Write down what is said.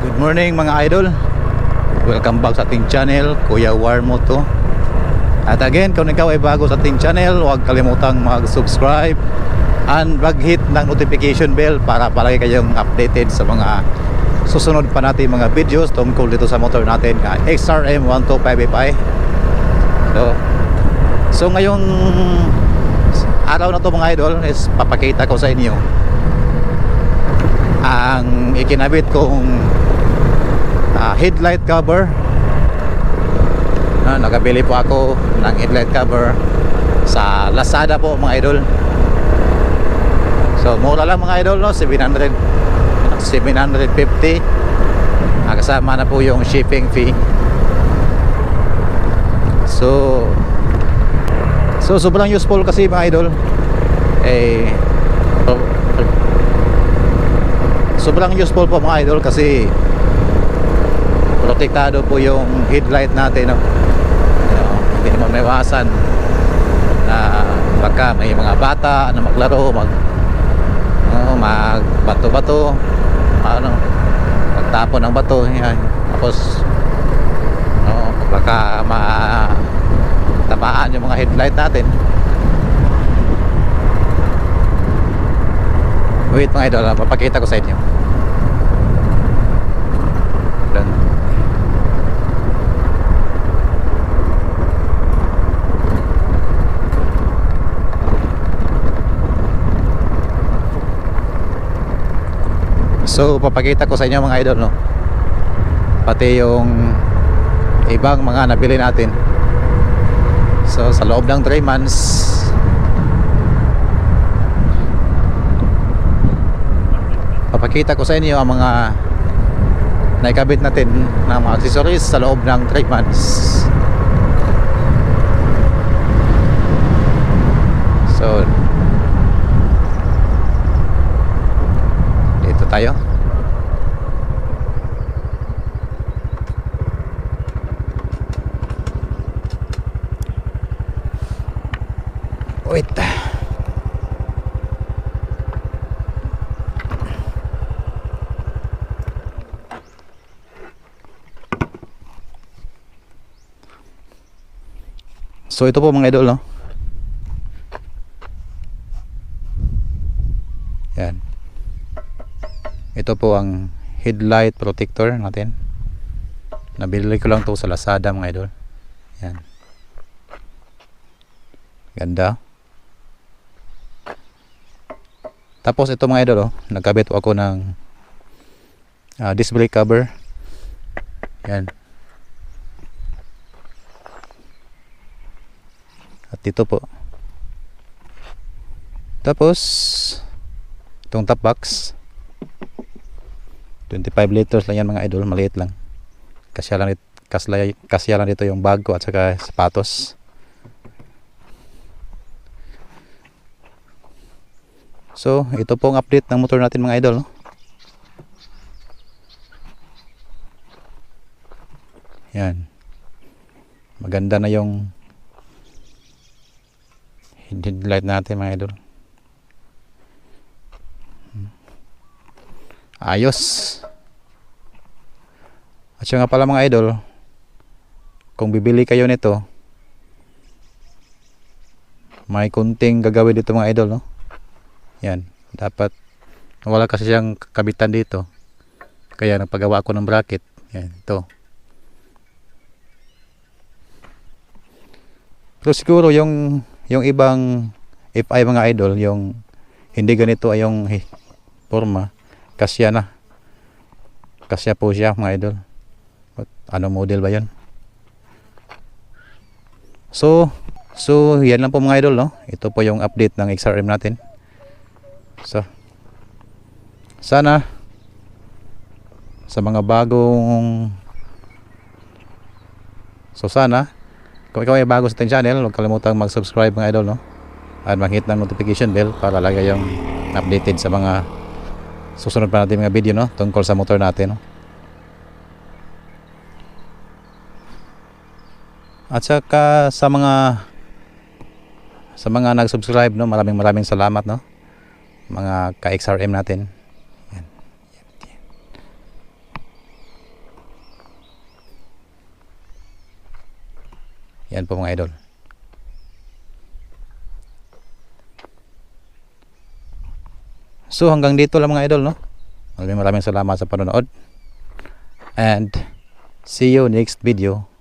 Good morning mga idol. Welcome back sa ating channel, Kuya War Moto. At again, kung ikaw ay bago sa ating channel, huwag kalimutang mag-subscribe and mag-hit ng notification bell para palagi kayong updated sa mga susunod pa natin mga videos tungkol dito sa motor natin na XRM 125Fi. So ngayong araw na to mga idol is papakita ko sa inyo ang ikinabit kong headlight cover. Nakabili po ako ng headlight cover sa Lazada po mga idol. So mura lang mga idol, no? 750. Kasama na po yung shipping fee. So sobrang useful kasi mga idol. Sobrang useful po mga idol kasi protektado po yung headlight natin, no? Hindi naman may iwasan na baka may mga bata na maglaro, magbato-bato, magtapon ng bato, yan. Tapos baka matamaan yung mga headlight natin. Wait mga idol, papakita ko sa inyo. So papakita ko sa inyo mga idol, no? Pati yung ibang mga nabili natin. So sa loob ng 3 months papakita ko sa inyo ang mga naikabit natin ng mga accessories sa loob ng 3 months. So dito tayo. Wait. So ito po mga idol, no? Yan. Ito po ang headlight protector natin. Nabili ko lang to sa Lazada mga idol. Yan. Ganda. Tapos ito mga idol, nagkabit ako ng disc brake cover. Yan. At dito po. Tapos itong top box 25 liters lang yan mga idol, maliit lang. Kasya lang dito yung bag ko at saka sapatos. So ito pong update ng motor natin mga idol, no? Yan. Maganda na yung headlight natin mga idol. Ayos. At siya nga pala mga idol, kung bibili kayo nito, may kunting gagawin dito mga idol, no? Yan, dapat wala kasi siyang kabitan dito, kaya nagpagawa ako ng bracket. Yan, ito. Pero siguro yung ibang FI mga idol, yung hindi ganito ay yung forma, kasya po siya mga idol. Ano model ba yan? So yan lang po mga idol, no? Ito po yung update ng XRM natin. So sana sa mga bagong kung ikaw ay bago sa ating channel, huwag kalimutang mag-subscribe mga idol, no? At mag-hit ng notification bell para lagi yung updated sa mga susunod pa natin mga video, no? Tungkol sa motor natin, no? At saka sa mga nag-subscribe, no, maraming salamat, no? Mga ka-XRM natin. Yan. Yan po mga idol. So hanggang dito lang mga idol, no? Maraming salamat sa panonood. And see you next video.